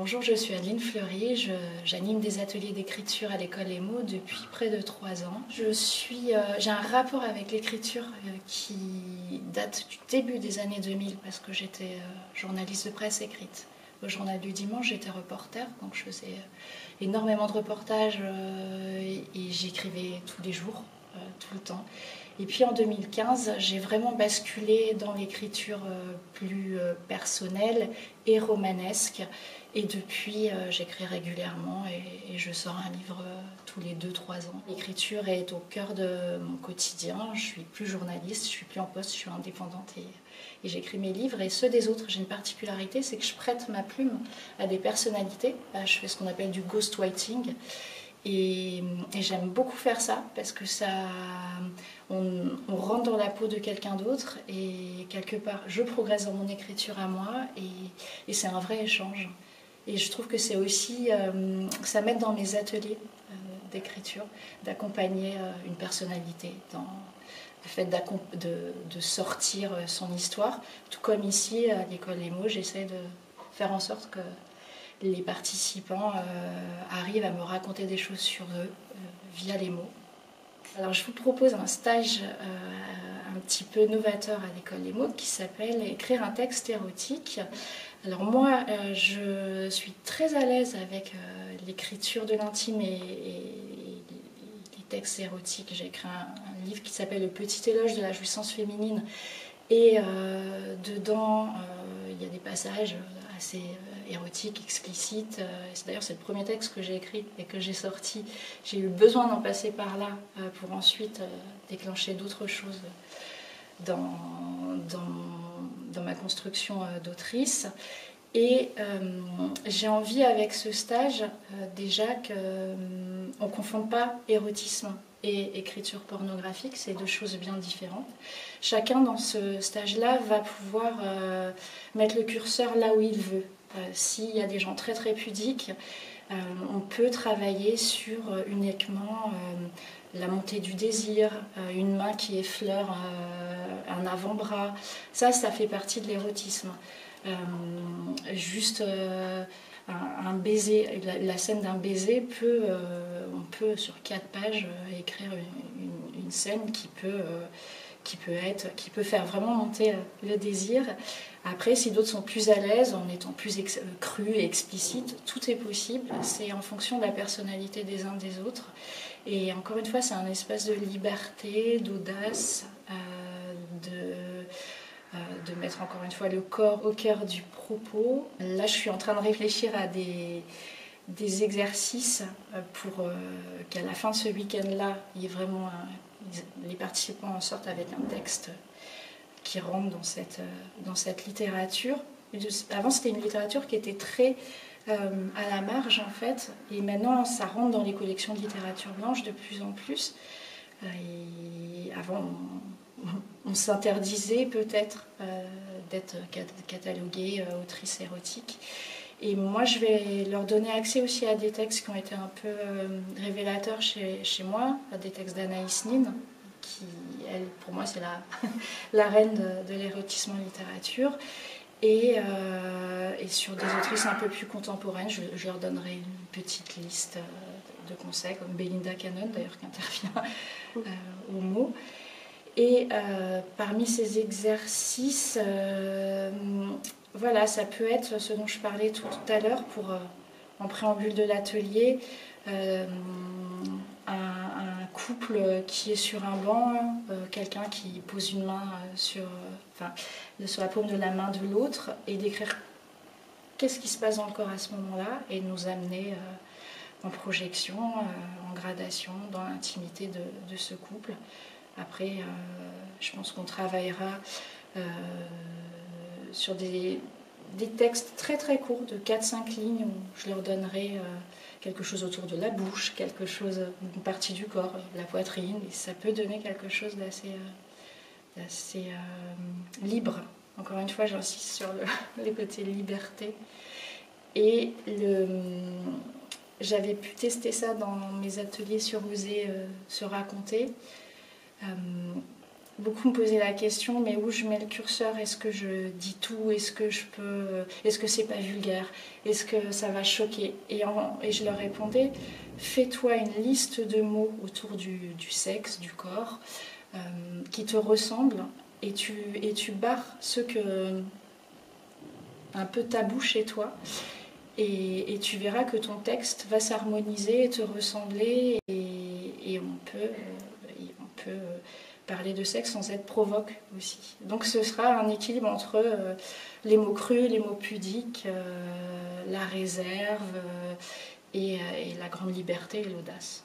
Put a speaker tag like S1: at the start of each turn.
S1: Bonjour, je suis Adeline Fleury, j'anime des ateliers d'écriture à l'école Emo depuis près de 3 ans. J'ai un rapport avec l'écriture qui date du début des années 2000 parce que j'étais journaliste de presse écrite. Au Journal du Dimanche, j'étais reporter, donc je faisais énormément de reportages et j'écrivais tous les jours, tout le temps. Et puis en 2015, j'ai vraiment basculé dans l'écriture plus personnelle et romanesque. Et depuis, j'écris régulièrement et je sors un livre tous les 2-3 ans. L'écriture est au cœur de mon quotidien. Je suis plus journaliste, je suis plus en poste, je suis indépendante et j'écris mes livres et ceux des autres. J'ai une particularité, c'est que je prête ma plume à des personnalités. Je fais ce qu'on appelle du ghostwriting. Et j'aime beaucoup faire ça parce que on rentre dans la peau de quelqu'un d'autre et quelque part je progresse dans mon écriture à moi et c'est un vrai échange. Et je trouve que c'est aussi, ça m'aide dans mes ateliers d'écriture d'accompagner une personnalité dans le fait de sortir son histoire. Tout comme ici à l'école Emo, j'essaie de faire en sorte que les participants arrivent à me raconter des choses sur eux via les mots. Alors je vous propose un stage un petit peu novateur à l'école Les Mots qui s'appelle Écrire un texte érotique. Alors moi je suis très à l'aise avec l'écriture de l'intime et les textes érotiques. J'ai écrit un livre qui s'appelle Le petit éloge de la jouissance féminine et dedans il y a des passages assez érotiques, explicites. D'ailleurs, c'est le premier texte que j'ai écrit et que j'ai sorti. J'ai eu besoin d'en passer par là pour ensuite déclencher d'autres choses dans ma construction d'autrice. Et j'ai envie avec ce stage déjà qu'on ne confonde pas érotisme et écriture pornographique, c'est deux choses bien différentes. Chacun dans ce stage-là va pouvoir mettre le curseur là où il veut. S'il y a des gens très très pudiques, on peut travailler sur uniquement la montée du désir, une main qui effleure un avant-bras. Ça fait partie de l'érotisme. Juste un baiser, la scène d'un baiser on peut sur 4 pages écrire une scène qui peut faire vraiment monter le désir. Après, si d'autres sont plus à l'aise en étant plus crus et explicites, tout est possible. C'est en fonction de la personnalité des uns des autres. Et encore une fois, c'est un espace de liberté, d'audace, de mettre encore une fois le corps au cœur du propos. Là, je suis en train de réfléchir à des exercices pour qu'à la fin de ce week-end-là, il y ait vraiment les participants en sortent avec un texte qui rentre dans cette littérature. Avant, c'était une littérature qui était très à la marge, en fait, et maintenant, ça rentre dans les collections de littérature blanche de plus en plus. Et avant, on s'interdisait peut-être d'être cataloguée autrice érotique. Et moi, je vais leur donner accès aussi à des textes qui ont été un peu révélateurs chez moi, à des textes d'Anaïs Nin, qui, elle, pour moi, c'est la reine de l'érotisme en littérature. Et sur des autrices un peu plus contemporaines, je leur donnerai une petite liste de conseils, comme Belinda Cannon, d'ailleurs, qui intervient au mot. Et parmi ces exercices, voilà, ça peut être ce dont je parlais tout à l'heure en préambule de l'atelier, un couple qui est sur un banc, quelqu'un qui pose une main sur la paume de la main de l'autre et d'écrire qu'est-ce qui se passe dans le corps à ce moment-là et de nous amener en projection, en gradation, dans l'intimité de ce couple. Après, je pense qu'on travaillera sur des textes très très courts de 4-5 lignes où je leur donnerai quelque chose autour de la bouche, une partie du corps, la poitrine, et ça peut donner quelque chose d'assez libre. Encore une fois, j'insiste sur les côtés liberté. Et j'avais pu tester ça dans mes ateliers sur Oser se raconter. beaucoup me posaient la question, mais où je mets le curseur? Est-ce que je dis tout? Est-ce que c'est pas vulgaire? Est-ce que ça va choquer? Et je leur répondais, fais-toi une liste de mots autour du sexe, du corps, qui te ressemblent, et tu barres ceux que un peu tabou chez toi, et tu verras que ton texte va s'harmoniser et te ressembler, et on peut parler de sexe sans être provoque aussi. Donc ce sera un équilibre entre les mots crus, les mots pudiques, la réserve, et la grande liberté et l'audace.